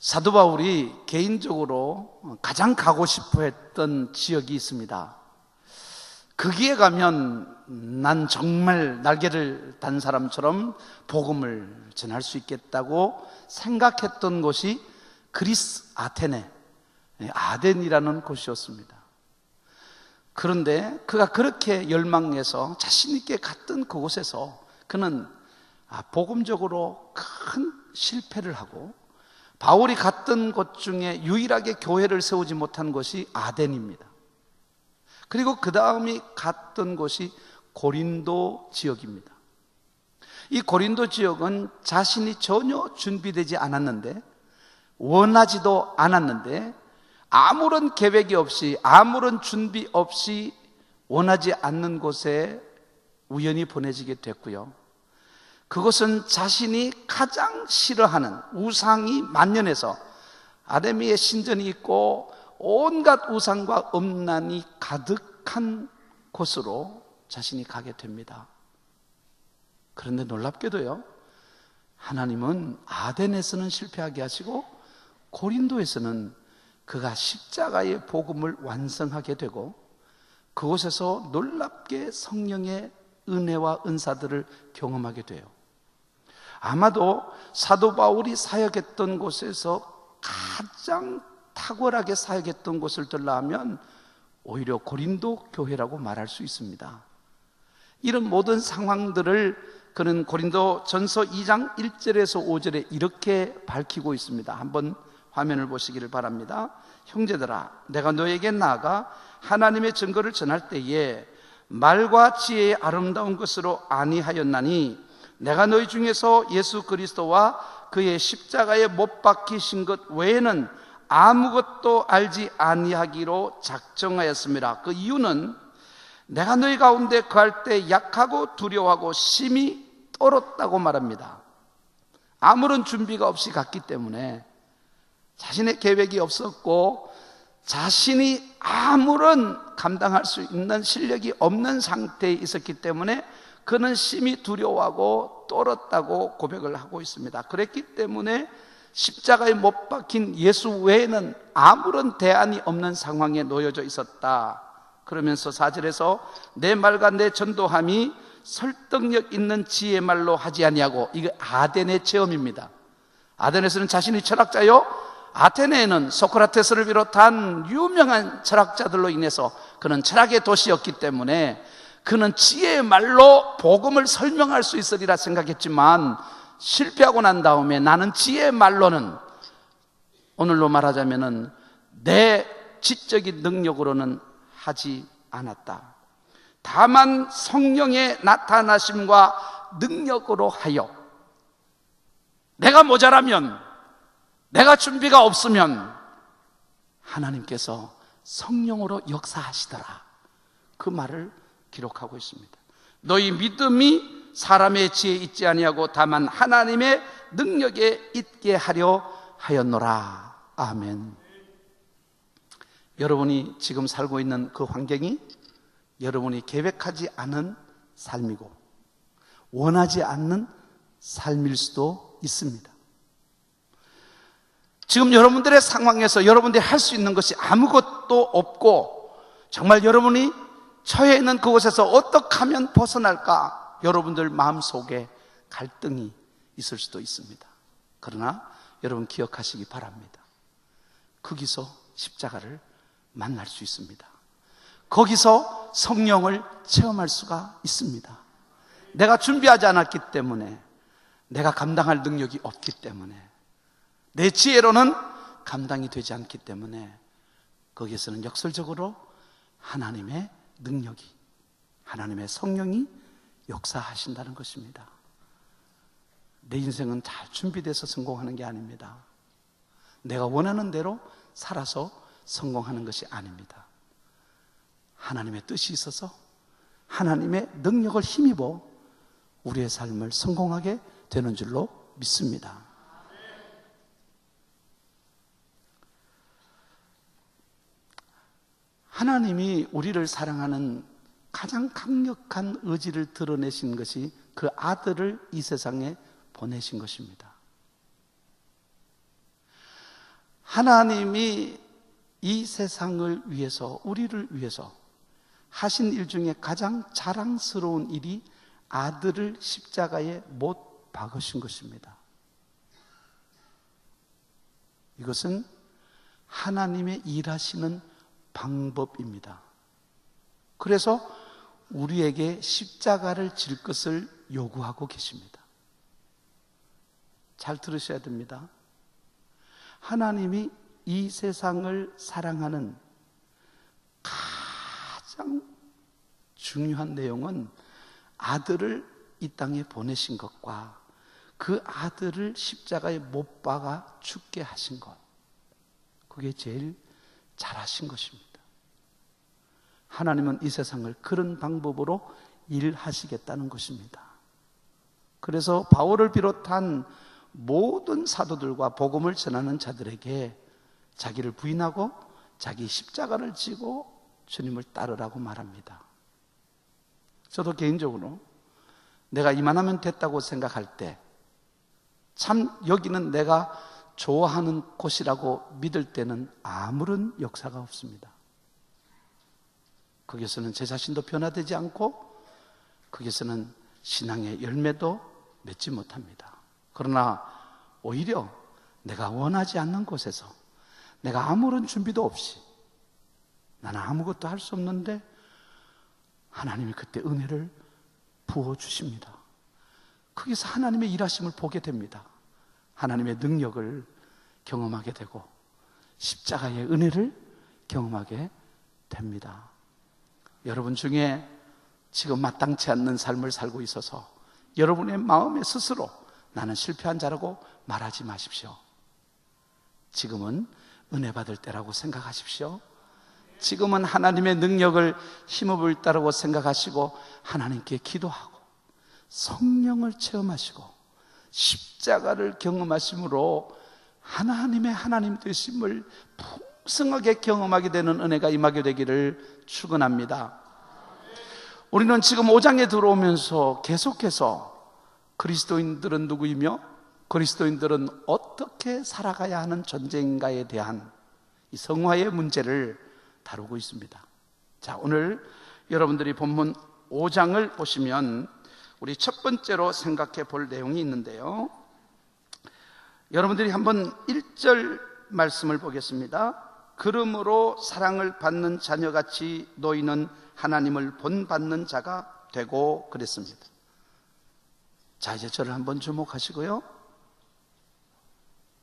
사도 바울이 개인적으로 가장 가고 싶어 했던 지역이 있습니다. 거기에 가면 난 정말 날개를 단 사람처럼 복음을 전할 수 있겠다고 생각했던 곳이 그리스 아테네, 아덴이라는 곳이었습니다. 그런데 그가 그렇게 열망해서 자신 있게 갔던 그곳에서 그는 복음적으로 큰 실패를 하고, 바울이 갔던 곳 중에 유일하게 교회를 세우지 못한 곳이 아덴입니다. 그리고 그 다음이 갔던 곳이 고린도 지역입니다. 이 고린도 지역은 자신이 전혀 준비되지 않았는데, 원하지도 않았는데, 아무런 계획이 없이, 아무런 준비 없이 원하지 않는 곳에 우연히 보내지게 됐고요. 그것은 자신이 가장 싫어하는 우상이 만연해서 아데미의 신전이 있고 온갖 우상과 음란이 가득한 곳으로 자신이 가게 됩니다. 그런데 놀랍게도요, 하나님은 아덴에서는 실패하게 하시고 고린도에서는 그가 십자가의 복음을 완성하게 되고, 그곳에서 놀랍게 성령의 은혜와 은사들을 경험하게 돼요. 아마도 사도 바울이 사역했던 곳에서 가장 탁월하게 사역했던 곳을 들라 하면 오히려 고린도 교회라고 말할 수 있습니다. 이런 모든 상황들을 그는 고린도 전서 2장 1절에서 5절에 이렇게 밝히고 있습니다. 한번 화면을 보시기를 바랍니다. 형제들아, 내가 너에게 나아가 하나님의 증거를 전할 때에 말과 지혜의 아름다운 것으로 아니하였나니, 내가 너희 중에서 예수 그리스도와 그의 십자가에 못 박히신 것 외에는 아무것도 알지 아니하기로 작정하였습니다. 그 이유는 내가 너희 가운데 거할 때 약하고 두려워하고 심히 떨었다고 말합니다. 아무런 준비가 없이 갔기 때문에, 자신의 계획이 없었고 자신이 아무런 감당할 수 있는 실력이 없는 상태에 있었기 때문에 그는 심히 두려워하고 떨었다고 고백을 하고 있습니다. 그랬기 때문에 십자가에 못 박힌 예수 외에는 아무런 대안이 없는 상황에 놓여져 있었다. 그러면서 4절에서 내 말과 내 전도함이 설득력 있는 지혜의 말로 하지 아니하고, 이게 아덴의 체험입니다. 아덴에서는 자신이 철학자요, 아테네에는 소크라테스를 비롯한 유명한 철학자들로 인해서 그는 철학의 도시였기 때문에 그는 지혜의 말로 복음을 설명할 수 있으리라 생각했지만, 실패하고 난 다음에 나는 지혜의 말로는, 오늘로 말하자면은 내 지적인 능력으로는 하지 않았다. 다만 성령의 나타나심과 능력으로 하여, 내가 모자라면, 내가 준비가 없으면 하나님께서 성령으로 역사하시더라. 그 말을 기록하고 있습니다. 너희 믿음이 사람의 지혜에 있지 아니하고 다만 하나님의 능력에 있게 하려 하였노라. 아멘. 여러분이 지금 살고 있는 그 환경이 여러분이 계획하지 않은 삶이고 원하지 않는 삶일 수도 있습니다. 지금 여러분들의 상황에서 여러분들이 할 수 있는 것이 아무것도 없고, 정말 여러분이 처해 있는 그곳에서 어떻게 하면 벗어날까, 여러분들 마음속에 갈등이 있을 수도 있습니다. 그러나 여러분 기억하시기 바랍니다. 거기서 십자가를 만날 수 있습니다. 거기서 성령을 체험할 수가 있습니다. 내가 준비하지 않았기 때문에, 내가 감당할 능력이 없기 때문에, 내 지혜로는 감당이 되지 않기 때문에 거기에서는 역설적으로 하나님의 능력이, 하나님의 성령이 역사하신다는 것입니다. 내 인생은 잘 준비돼서 성공하는 게 아닙니다. 내가 원하는 대로 살아서 성공하는 것이 아닙니다. 하나님의 뜻이 있어서 하나님의 능력을 힘입어 우리의 삶을 성공하게 되는 줄로 믿습니다. 하나님이 우리를 사랑하는 가장 강력한 의지를 드러내신 것이 그 아들을 이 세상에 보내신 것입니다. 하나님이 이 세상을 위해서, 우리를 위해서 하신 일 중에 가장 자랑스러운 일이 아들을 십자가에 못 박으신 것입니다. 이것은 하나님의 일하시는 방법입니다. 그래서 우리에게 십자가를 질 것을 요구하고 계십니다. 잘 들으셔야 됩니다. 하나님이 이 세상을 사랑하는 가장 중요한 내용은 아들을 이 땅에 보내신 것과 그 아들을 십자가에 못 박아 죽게 하신 것, 그게 제일 잘하신 것입니다. 하나님은 이 세상을 그런 방법으로 일하시겠다는 것입니다. 그래서 바울을 비롯한 모든 사도들과 복음을 전하는 자들에게 자기를 부인하고 자기 십자가를 지고 주님을 따르라고 말합니다. 저도 개인적으로 내가 이만하면 됐다고 생각할 때 참 여기는 내가 좋아하는 곳이라고 믿을 때는 아무런 역사가 없습니다. 거기서는 제 자신도 변화되지 않고 거기서는 신앙의 열매도 맺지 못합니다. 그러나 오히려 내가 원하지 않는 곳에서 내가 아무런 준비도 없이 나는 아무것도 할 수 없는데 하나님이 그때 은혜를 부어주십니다. 거기서 하나님의 일하심을 보게 됩니다. 하나님의 능력을 경험하게 되고 십자가의 은혜를 경험하게 됩니다. 여러분 중에 지금 마땅치 않는 삶을 살고 있어서 여러분의 마음에 스스로 나는 실패한 자라고 말하지 마십시오. 지금은 은혜 받을 때라고 생각하십시오. 지금은 하나님의 능력을 힘입을 때라고 생각하시고 하나님께 기도하고 성령을 체험하시고 십자가를 경험하심으로 하나님의 하나님 되심을 풍성하게 경험하게 되는 은혜가 임하게 되기를 축원합니다. 우리는 지금 5장에 들어오면서 계속해서 그리스도인들은 누구이며 그리스도인들은 어떻게 살아가야 하는 존재인가에 대한 이 성화의 문제를 다루고 있습니다. 자, 오늘 여러분들이 본문 5장을 보시면 우리 첫 번째로 생각해 볼 내용이 있는데요, 여러분들이 한번 1절 말씀을 보겠습니다. 그러므로 사랑을 받는 자녀같이 너희는 하나님을 본받는 자가 되고 그랬습니다. 자, 이제 저를 한번 주목하시고요.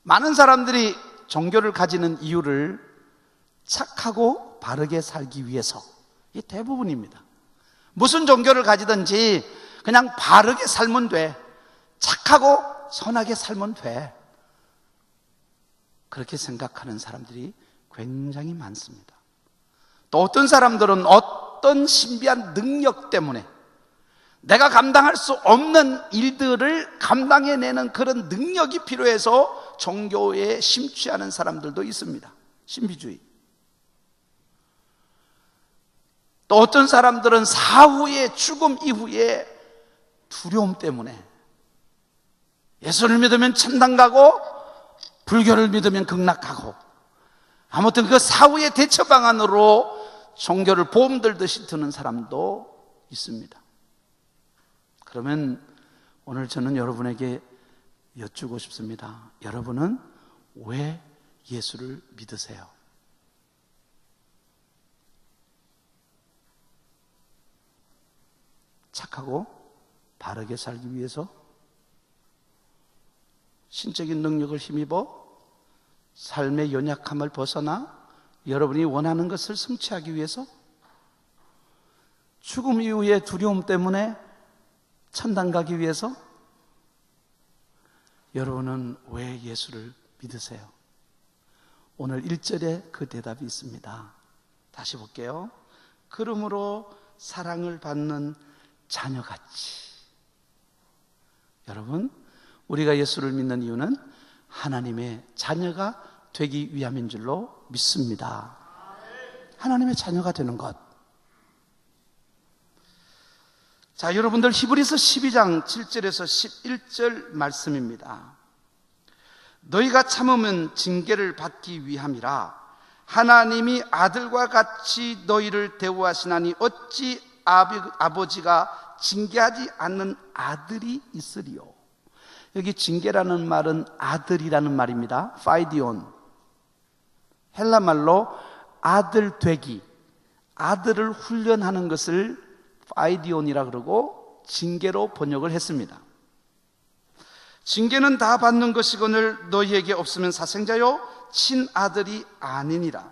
많은 사람들이 종교를 가지는 이유를 착하고 바르게 살기 위해서, 이 대부분입니다. 무슨 종교를 가지든지 그냥 바르게 살면 돼, 착하고 선하게 살면 돼, 그렇게 생각하는 사람들이 굉장히 많습니다. 또 어떤 사람들은 어떤 신비한 능력 때문에 내가 감당할 수 없는 일들을 감당해내는 그런 능력이 필요해서 종교에 심취하는 사람들도 있습니다. 신비주의. 또 어떤 사람들은 사후의 죽음 이후에 두려움 때문에 예수를 믿으면 천당 가고 불교를 믿으면 극락하고, 아무튼 그 사후의 대처 방안으로 종교를 보험 들듯이 드는 사람도 있습니다. 그러면 오늘 저는 여러분에게 여쭈고 싶습니다. 여러분은 왜 예수를 믿으세요? 착하고 바르게 살기 위해서? 신적인 능력을 힘입어 삶의 연약함을 벗어나 여러분이 원하는 것을 성취하기 위해서? 죽음 이후의 두려움 때문에 천당 가기 위해서? 여러분은 왜 예수를 믿으세요? 오늘 1절에 그 대답이 있습니다. 다시 볼게요. 그러므로 사랑을 받는 자녀같이. 여러분, 우리가 예수를 믿는 이유는 하나님의 자녀가 되기 위함인 줄로 믿습니다. 하나님의 자녀가 되는 것. 자, 여러분들 히브리서 12장 7절에서 11절 말씀입니다. 너희가 참으면 징계를 받기 위함이라. 하나님이 아들과 같이 너희를 대우하시나니 어찌 아버지가 징계하지 않는 아들이 있으리요. 여기 징계라는 말은 아들이라는 말입니다. 파이디온. 헬라말로 아들 되기, 아들을 훈련하는 것을 파이디온이라 그러고 징계로 번역을 했습니다. 징계는 다 받는 것이거늘 너희에게 없으면 사생자요 친아들이 아니니라.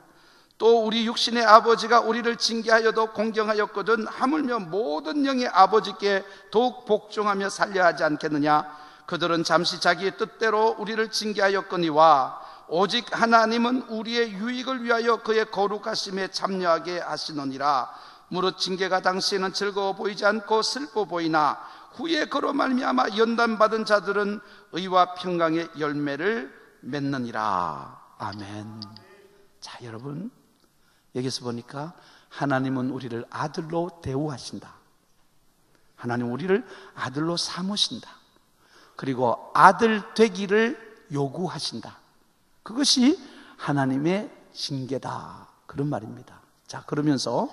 또 우리 육신의 아버지가 우리를 징계하여도 공경하였거든 하물며 모든 영의 아버지께 더욱 복종하며 살려야 하지 않겠느냐. 그들은 잠시 자기의 뜻대로 우리를 징계하였거니와 오직 하나님은 우리의 유익을 위하여 그의 거룩하심에 참여하게 하시느니라. 무릇 징계가 당시에는 즐거워 보이지 않고 슬퍼 보이나 후에 그로 말미암아 연단받은 자들은 의와 평강의 열매를 맺느니라. 아멘. 자, 여러분, 여기서 보니까 하나님은 우리를 아들로 대우하신다. 하나님 우리를 아들로 삼으신다. 그리고 아들 되기를 요구하신다. 그것이 하나님의 징계다, 그런 말입니다. 자, 그러면서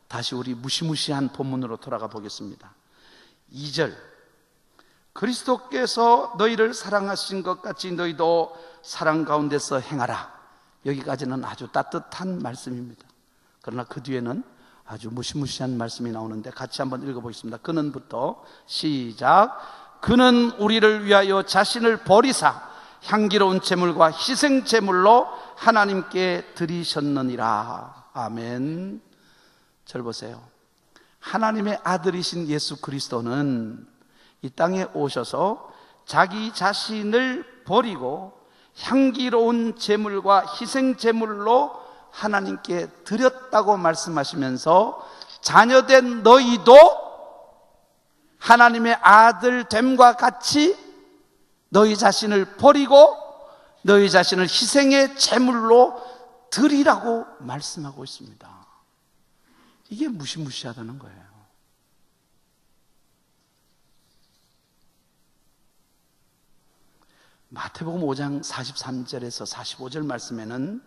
다시 우리 무시무시한 본문으로 돌아가 보겠습니다. 2절, 그리스도께서 너희를 사랑하신 것 같이 너희도 사랑 가운데서 행하라. 여기까지는 아주 따뜻한 말씀입니다. 그러나 그 뒤에는 아주 무시무시한 말씀이 나오는데 같이 한번 읽어보겠습니다. 그는부터 시작. 그는 우리를 위하여 자신을 버리사 향기로운 제물과 희생 제물로 하나님께 드리셨느니라. 아멘. 절 보세요. 하나님의 아들이신 예수 그리스도는 이 땅에 오셔서 자기 자신을 버리고 향기로운 제물과 희생 제물로 하나님께 드렸다고 말씀하시면서 자녀된 너희도 하나님의 아들 됨과 같이 너희 자신을 버리고 너희 자신을 희생의 제물로 드리라고 말씀하고 있습니다. 이게 무시무시하다는 거예요. 마태복음 5장 43절에서 45절 말씀에는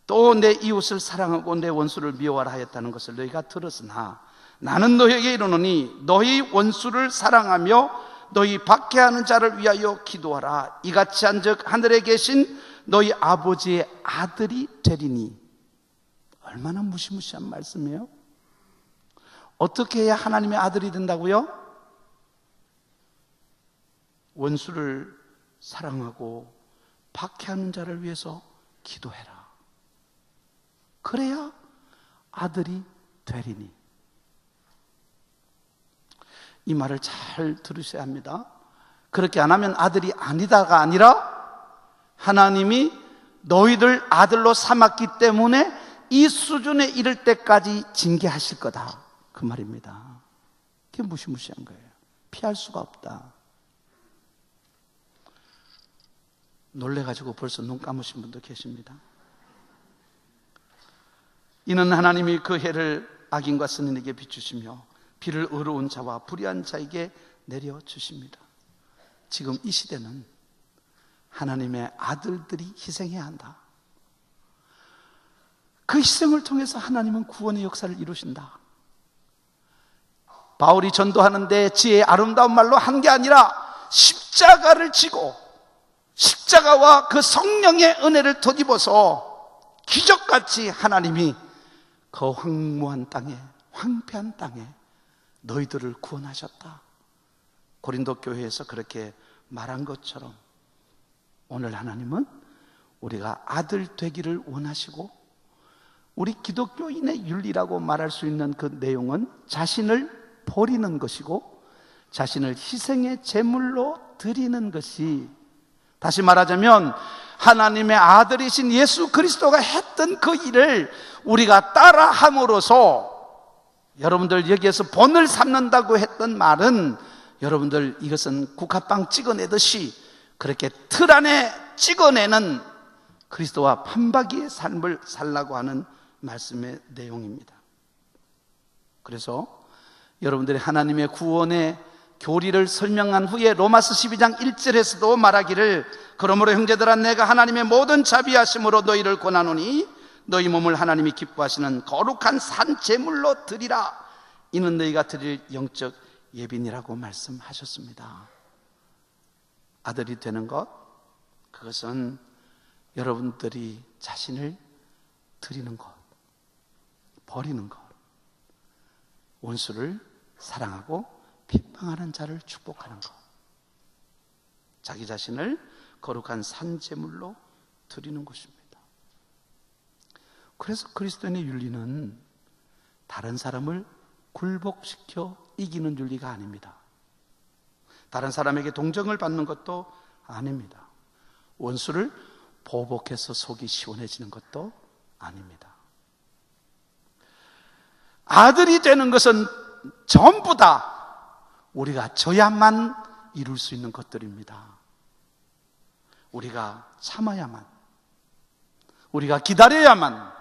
또 내 이웃을 사랑하고 내 원수를 미워하라 하였다는 것을 너희가 들었으나 나는 너희에게 이르노니 너희 원수를 사랑하며 너희 박해하는 자를 위하여 기도하라. 이같이 한즉 하늘에 계신 너희 아버지의 아들이 되리니. 얼마나 무시무시한 말씀이에요. 어떻게 해야 하나님의 아들이 된다고요? 원수를 사랑하고 박해하는 자를 위해서 기도해라. 그래야 아들이 되리니. 이 말을 잘 들으셔야 합니다. 그렇게 안 하면 아들이 아니다가 아니라 하나님이 너희들 아들로 삼았기 때문에 이 수준에 이를 때까지 징계하실 거다, 그 말입니다. 그게 무시무시한 거예요. 피할 수가 없다. 놀래가지고 벌써 눈 감으신 분도 계십니다. 이는 하나님이 그 해를 악인과 선인에게 비추시며 비를 의로운 자와 불의한 자에게 내려주십니다. 지금 이 시대는 하나님의 아들들이 희생해야 한다. 그 희생을 통해서 하나님은 구원의 역사를 이루신다. 바울이 전도하는데 지혜의 아름다운 말로 한 게 아니라 십자가를 지고 십자가와 그 성령의 은혜를 덧입어서 기적같이 하나님이 그 황무한 땅에, 황폐한 땅에 너희들을 구원하셨다. 고린도 교회에서 그렇게 말한 것처럼 오늘 하나님은 우리가 아들 되기를 원하시고, 우리 기독교인의 윤리라고 말할 수 있는 그 내용은 자신을 버리는 것이고 자신을 희생의 제물로 드리는 것이, 다시 말하자면 하나님의 아들이신 예수 그리스도가 했던 그 일을 우리가 따라함으로써, 여러분들 여기에서 본을 삼는다고 했던 말은 여러분들 이것은 국화빵 찍어내듯이 그렇게 틀 안에 찍어내는 그리스도와 판박이의 삶을 살라고 하는 말씀의 내용입니다. 그래서 여러분들이 하나님의 구원의 교리를 설명한 후에 로마서 12장 1절에서도 말하기를 그러므로 형제들아 내가 하나님의 모든 자비하심으로 너희를 권하노니 너희 몸을 하나님이 기뻐하시는 거룩한 산 제물로 드리라. 이는 너희가 드릴 영적 예비니라고 말씀하셨습니다. 아들이 되는 것, 그것은 여러분들이 자신을 드리는 것, 버리는 것, 원수를 사랑하고 핍박하는 자를 축복하는 것, 자기 자신을 거룩한 산제물로 드리는 것입니다. 그래서 그리스도인의 윤리는 다른 사람을 굴복시켜 이기는 윤리가 아닙니다. 다른 사람에게 동정을 받는 것도 아닙니다. 원수를 보복해서 속이 시원해지는 것도 아닙니다. 아들이 되는 것은 전부 다 우리가 져야만 이룰 수 있는 것들입니다. 우리가 참아야만, 우리가 기다려야만,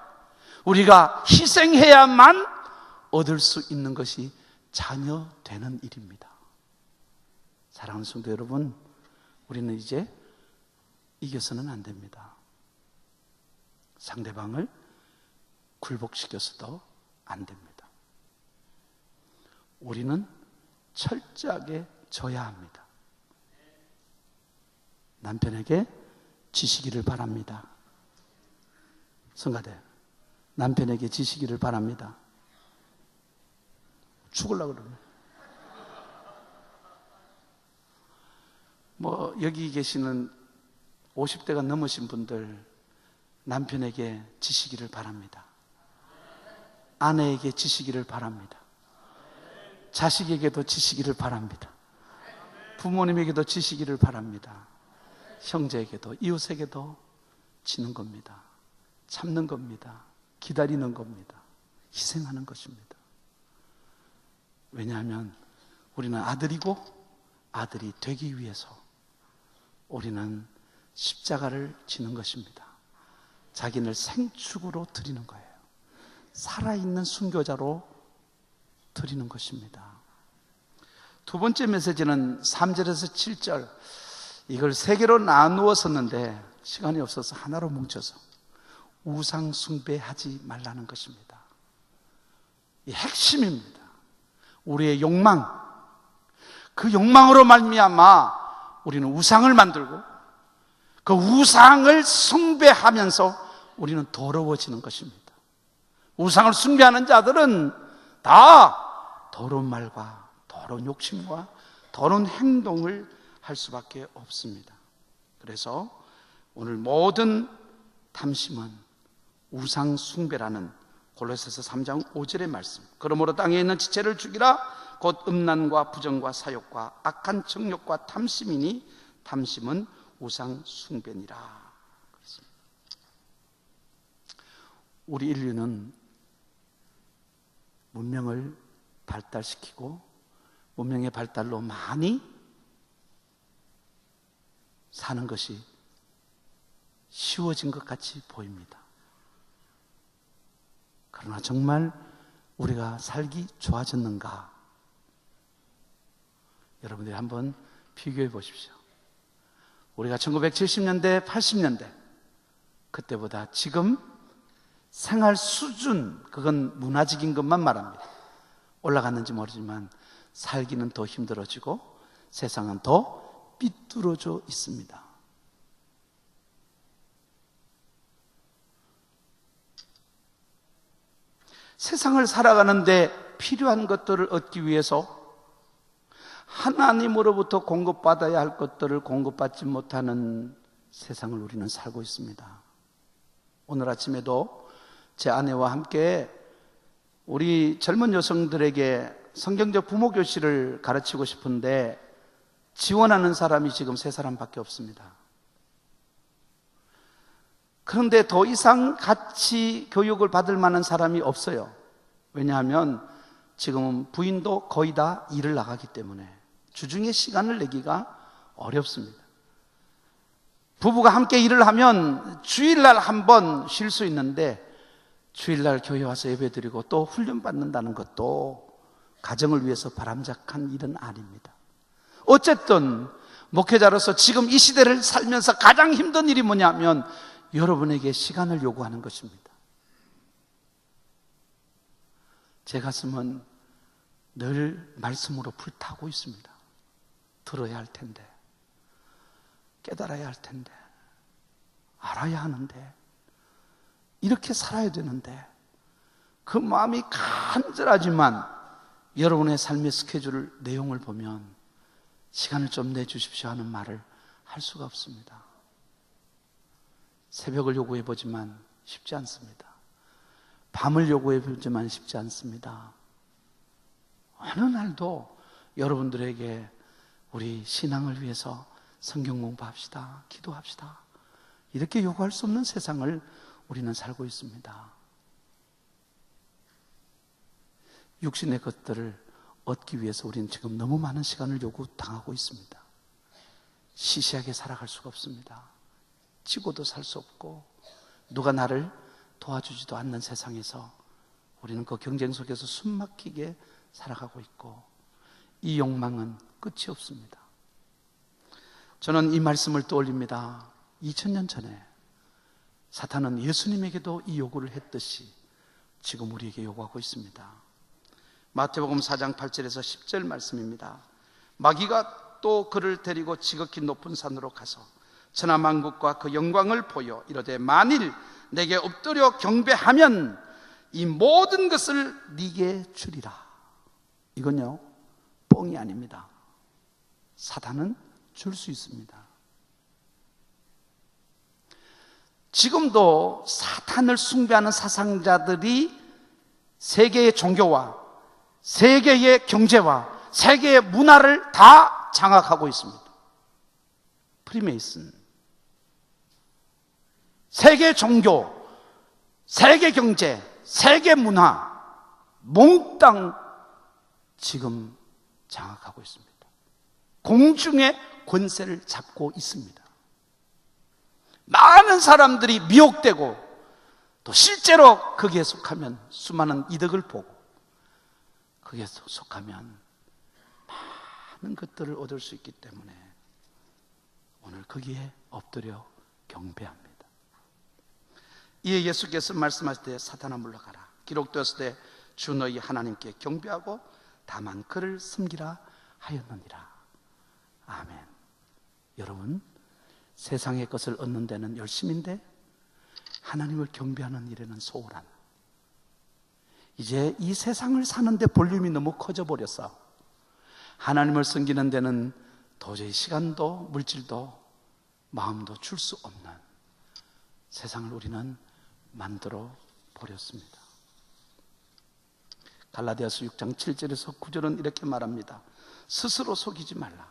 우리가 희생해야만 얻을 수 있는 것이 자녀 되는 일입니다. 사랑하는 성도 여러분, 우리는 이제 이겨서는 안 됩니다. 상대방을 굴복시켜서도 안 됩니다. 우리는 철저하게 져야 합니다. 남편에게 지시기를 바랍니다. 성가대, 남편에게 지시기를 바랍니다. 죽으려고 그러네. 여기 계시는 50대가 넘으신 분들, 남편에게 지시기를 바랍니다. 아내에게 지시기를 바랍니다. 자식에게도 지시기를 바랍니다. 부모님에게도 지시기를 바랍니다. 형제에게도, 이웃에게도 지는 겁니다. 참는 겁니다. 기다리는 겁니다. 희생하는 것입니다. 왜냐하면 우리는 아들이고 아들이 되기 위해서 우리는 십자가를 지는 것입니다. 자기를 생축으로 드리는 거예요. 살아있는 순교자로 드리는 것입니다. 두 번째 메시지는 3절에서 7절, 이걸 세 개로 나누어 썼는데 시간이 없어서 하나로 뭉쳐서 우상 숭배하지 말라는 것입니다. 이 핵심입니다. 우리의 욕망, 그 욕망으로 말미암아 우리는 우상을 만들고 그 우상을 숭배하면서 우리는 더러워지는 것입니다. 우상을 숭배하는 자들은 다 더러운 말과 더러운 욕심과 더러운 행동을 할 수밖에 없습니다. 그래서 오늘 모든 탐심은 우상 숭배라는 골로새서 3장 5절의 말씀, 그러므로 땅에 있는 지체를 죽이라 곧 음란과 부정과 사욕과 악한 정욕과 탐심이니 탐심은 우상 숭배니라. 그렇습니다. 우리 인류는 문명을 발달시키고 문명의 발달로 많이 사는 것이 쉬워진 것 같이 보입니다. 그러나 정말 우리가 살기 좋아졌는가? 여러분들이 한번 비교해 보십시오. 우리가 1970년대, 80년대 그때보다 지금 생활 수준, 그건 문화적인 것만 말합니다. 올라갔는지 모르지만 살기는 더 힘들어지고 세상은 더 삐뚤어져 있습니다. 세상을 살아가는데 필요한 것들을 얻기 위해서 하나님으로부터 공급받아야 할 것들을 공급받지 못하는 세상을 우리는 살고 있습니다. 오늘 아침에도 제 아내와 함께 우리 젊은 여성들에게 성경적 부모 교실을 가르치고 싶은데 지원하는 사람이 지금 3사람밖에 없습니다. 그런데 더 이상 같이 교육을 받을 만한 사람이 없어요. 왜냐하면 지금은 부인도 거의 다 일을 나가기 때문에 주중에 시간을 내기가 어렵습니다. 부부가 함께 일을 하면 주일날 한 번 쉴 수 있는데 주일날 교회 와서 예배드리고 또 훈련 받는다는 것도 가정을 위해서 바람직한 일은 아닙니다. 어쨌든 목회자로서 지금 이 시대를 살면서 가장 힘든 일이 뭐냐면 여러분에게 시간을 요구하는 것입니다. 제 가슴은 늘 말씀으로 불타고 있습니다. 들어야 할 텐데, 깨달아야 할 텐데, 알아야 하는데, 이렇게 살아야 되는데, 그 마음이 간절하지만 여러분의 삶의 스케줄 내용을 보면 시간을 좀 내주십시오 하는 말을 할 수가 없습니다. 새벽을 요구해보지만 쉽지 않습니다. 밤을 요구해보지만 쉽지 않습니다. 어느 날도 여러분들에게 우리 신앙을 위해서 성경 공부합시다, 기도합시다, 이렇게 요구할 수 없는 세상을 우리는 살고 있습니다. 육신의 것들을 얻기 위해서 우리는 지금 너무 많은 시간을 요구당하고 있습니다. 시시하게 살아갈 수가 없습니다. 지고도 살 수 없고 누가 나를 도와주지도 않는 세상에서 우리는 그 경쟁 속에서 숨막히게 살아가고 있고 이 욕망은 끝이 없습니다. 저는 이 말씀을 떠올립니다. 2000년 전에 사탄은 예수님에게도 이 요구를 했듯이 지금 우리에게 요구하고 있습니다. 마태복음 4장 8절에서 10절 말씀입니다. 마귀가 또 그를 데리고 지극히 높은 산으로 가서 천하만국과 그 영광을 보여 이르되 만일 내게 엎드려 경배하면 이 모든 것을 네게 주리라. 이건요 뻥이 아닙니다. 사탄은 줄 수 있습니다. 지금도 사탄을 숭배하는 사상자들이 세계의 종교와 세계의 경제와 세계의 문화를 다 장악하고 있습니다. 프리메이슨, 세계 종교, 세계 경제, 세계 문화 몽땅 지금 장악하고 있습니다. 공중의 권세를 잡고 있습니다. 많은 사람들이 미혹되고 또 실제로 거기에 속하면 수많은 이득을 보고 거기에 속하면 많은 것들을 얻을 수 있기 때문에 오늘 거기에 엎드려 경배합니다. 이에 예수께서 말씀하실 때 사탄아 물러가라. 기록되었을 때 주 너희 하나님께 경배하고 다만 그를 섬기라 하였느니라. 아멘. 여러분, 세상의 것을 얻는 데는 열심인데 하나님을 경배하는 일에는 소홀한, 이제 이 세상을 사는데 볼륨이 너무 커져 버렸어. 하나님을 섬기는 데는 도저히 시간도 물질도 마음도 줄 수 없는 세상을 우리는 만들어 버렸습니다. 갈라디아서 6장 7절에서 9절은 이렇게 말합니다. 스스로 속이지 말라.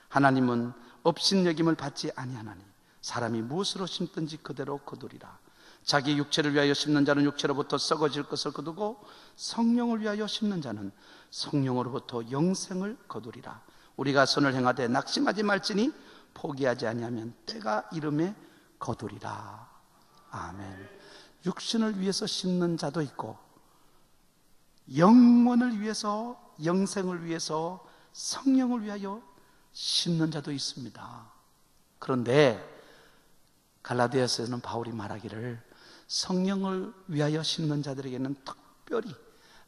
하나님은 업신여김을 받지 아니하나니 사람이 무엇으로 심든지 그대로 거두리라. 자기 육체를 위하여 심는 자는 육체로부터 썩어질 것을 거두고 성령을 위하여 심는 자는 성령으로부터 영생을 거두리라. 우리가 선을 행하되 낙심하지 말지니 포기하지 아니하면 때가 이름에 거두리라. 아멘. 육신을 위해서 심는 자도 있고 영원을 위해서, 영생을 위해서, 성령을 위하여 심는 자도 있습니다. 그런데 갈라디아서에서는 바울이 말하기를 성령을 위하여 심는 자들에게는 특별히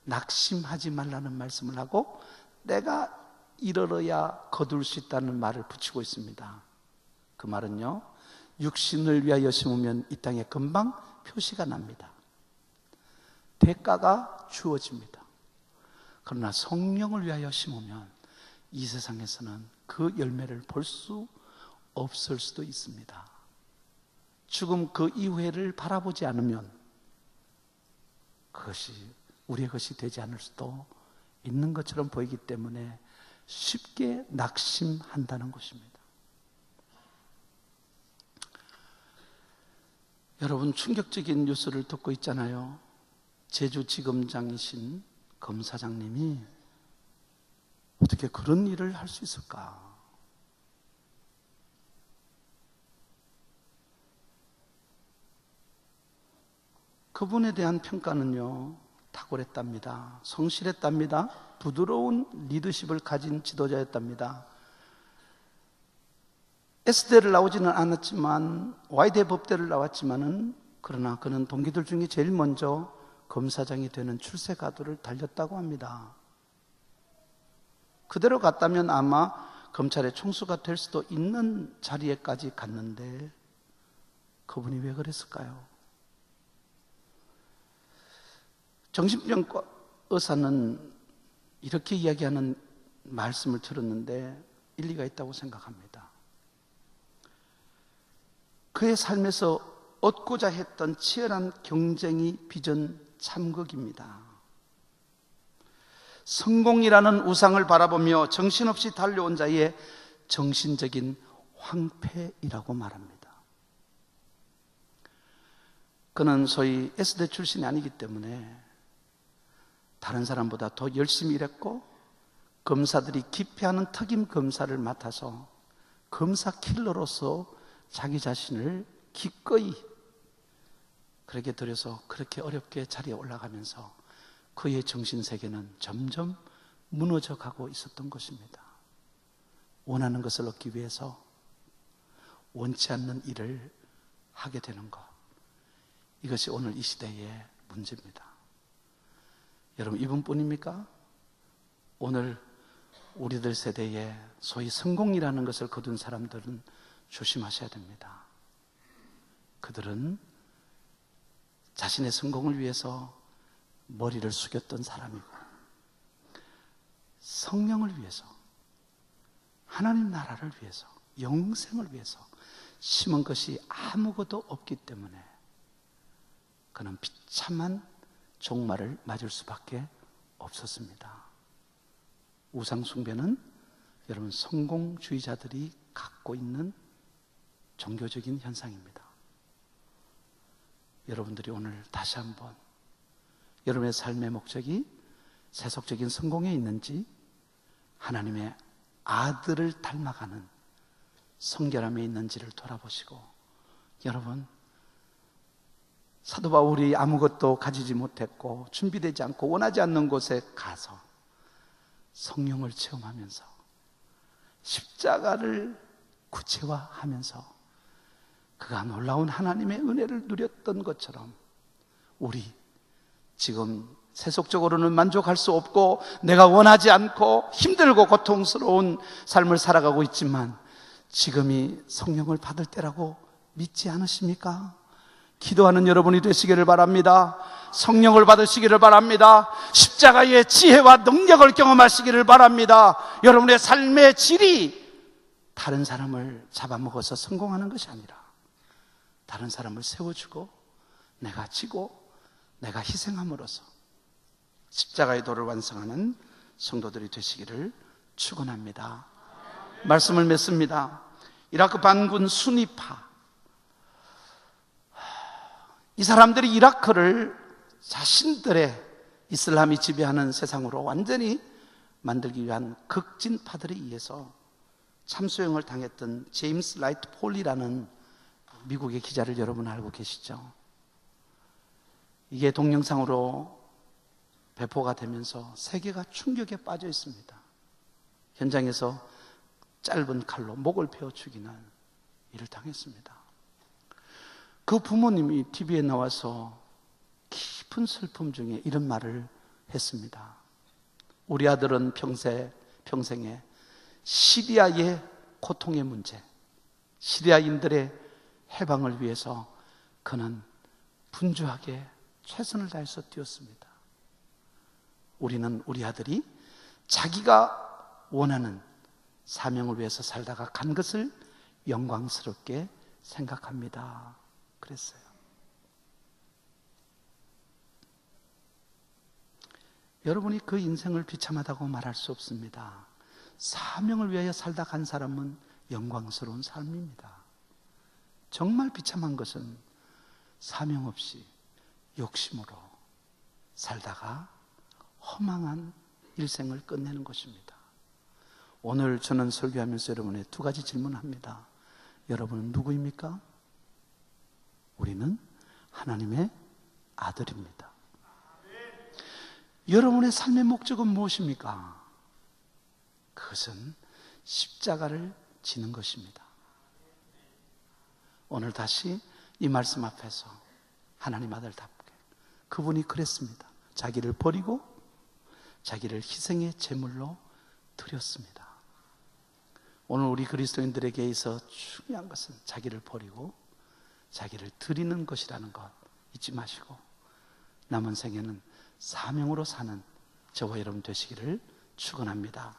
낙심하지 말라는 말씀을 하고 내가 이르러야 거둘 수 있다는 말을 붙이고 있습니다. 그 말은요, 육신을 위하여 심으면 이 땅에 금방 표시가 납니다. 대가가 주어집니다. 그러나 성령을 위하여 심으면 이 세상에서는 그 열매를 볼 수 없을 수도 있습니다. 죽음 그 이후를 바라보지 않으면 그것이 우리의 것이 되지 않을 수도 있는 것처럼 보이기 때문에 쉽게 낙심한다는 것입니다. 여러분, 충격적인 뉴스를 듣고 있잖아요. 제주지검장이신 검사장님이 어떻게 그런 일을 할 수 있을까? 그분에 대한 평가는요, 탁월했답니다. 성실했답니다. 부드러운 리더십을 가진 지도자였답니다. S대를 나오지는 않았지만 Y대 법대를 나왔지만은 그러나 그는 동기들 중에 제일 먼저 검사장이 되는 출세가도를 달렸다고 합니다. 그대로 갔다면 아마 검찰의 총수가 될 수도 있는 자리에까지 갔는데 그분이 왜 그랬을까요? 정신병과 의사는 이렇게 이야기하는 말씀을 들었는데 일리가 있다고 생각합니다. 그의 삶에서 얻고자 했던 치열한 경쟁이 빚은 참극입니다. 성공이라는 우상을 바라보며 정신없이 달려온 자의 정신적인 황폐이라고 말합니다. 그는 소위 S대 출신이 아니기 때문에 다른 사람보다 더 열심히 일했고 검사들이 기피하는 특임 검사를 맡아서 검사 킬러로서 자기 자신을 기꺼이 그렇게 들여서 그렇게 어렵게 자리에 올라가면서 그의 정신세계는 점점 무너져 가고 있었던 것입니다. 원하는 것을 얻기 위해서 원치 않는 일을 하게 되는 것, 이것이 오늘 이 시대의 문제입니다. 여러분, 이분뿐입니까? 오늘 우리들 세대에 소위 성공이라는 것을 거둔 사람들은 조심하셔야 됩니다. 그들은 자신의 성공을 위해서 머리를 숙였던 사람이고 성령을 위해서, 하나님 나라를 위해서, 영생을 위해서 심은 것이 아무것도 없기 때문에 그는 비참한 종말을 맞을 수밖에 없었습니다. 우상숭배는 여러분 성공주의자들이 갖고 있는 종교적인 현상입니다. 여러분들이 오늘 다시 한번 여러분의 삶의 목적이 세속적인 성공에 있는지 하나님의 아들을 닮아가는 성결함에 있는지를 돌아보시고, 여러분, 사도 바울이 아무것도 가지지 못했고 준비되지 않고 원하지 않는 곳에 가서 성령을 체험하면서 십자가를 구체화하면서 그가 놀라운 하나님의 은혜를 누렸던 것처럼 우리 지금 세속적으로는 만족할 수 없고 내가 원하지 않고 힘들고 고통스러운 삶을 살아가고 있지만 지금이 성령을 받을 때라고 믿지 않으십니까? 기도하는 여러분이 되시기를 바랍니다. 성령을 받으시기를 바랍니다. 십자가의 지혜와 능력을 경험하시기를 바랍니다. 여러분의 삶의 질이 다른 사람을 잡아먹어서 성공하는 것이 아니라 다른 사람을 세워주고 내가 지고 내가 희생함으로써 십자가의 도를 완성하는 성도들이 되시기를 축원합니다. 말씀을 맺습니다. 이라크 반군 수니파, 이 사람들이 이라크를 자신들의 이슬람이 지배하는 세상으로 완전히 만들기 위한 극진파들에 의해서 참수형을 당했던 제임스 라이트 폴이라는 미국의 기자를 여러분 알고 계시죠? 이게 동영상으로 배포가 되면서 세계가 충격에 빠져 있습니다. 현장에서 짧은 칼로 목을 베어 죽이는 일을 당했습니다. 그 부모님이 TV에 나와서 깊은 슬픔 중에 이런 말을 했습니다. 우리 아들은 평생에 시리아의 고통의 문제, 시리아인들의 해방을 위해서 그는 분주하게 최선을 다해서 뛰었습니다. 우리는 우리 아들이 자기가 원하는 사명을 위해서 살다가 간 것을 영광스럽게 생각합니다. 그랬어요. 여러분이 그 인생을 비참하다고 말할 수 없습니다. 사명을 위하여 살다 간 사람은 영광스러운 삶입니다. 정말 비참한 것은 사명 없이 욕심으로 살다가 허망한 일생을 끝내는 것입니다. 오늘 저는 설교하면서 여러분의 두 가지 질문합니다. 여러분은 누구입니까? 우리는 하나님의 아들입니다. 여러분의 삶의 목적은 무엇입니까? 그것은 십자가를 지는 것입니다. 오늘 다시 이 말씀 앞에서 하나님 아들답게 그분이 그랬습니다. 자기를 버리고 자기를 희생의 제물로 드렸습니다. 오늘 우리 그리스도인들에게 있어 중요한 것은 자기를 버리고 자기를 드리는 것이라는 것 잊지 마시고 남은 생에는 사명으로 사는 저와 여러분 되시기를 축원합니다.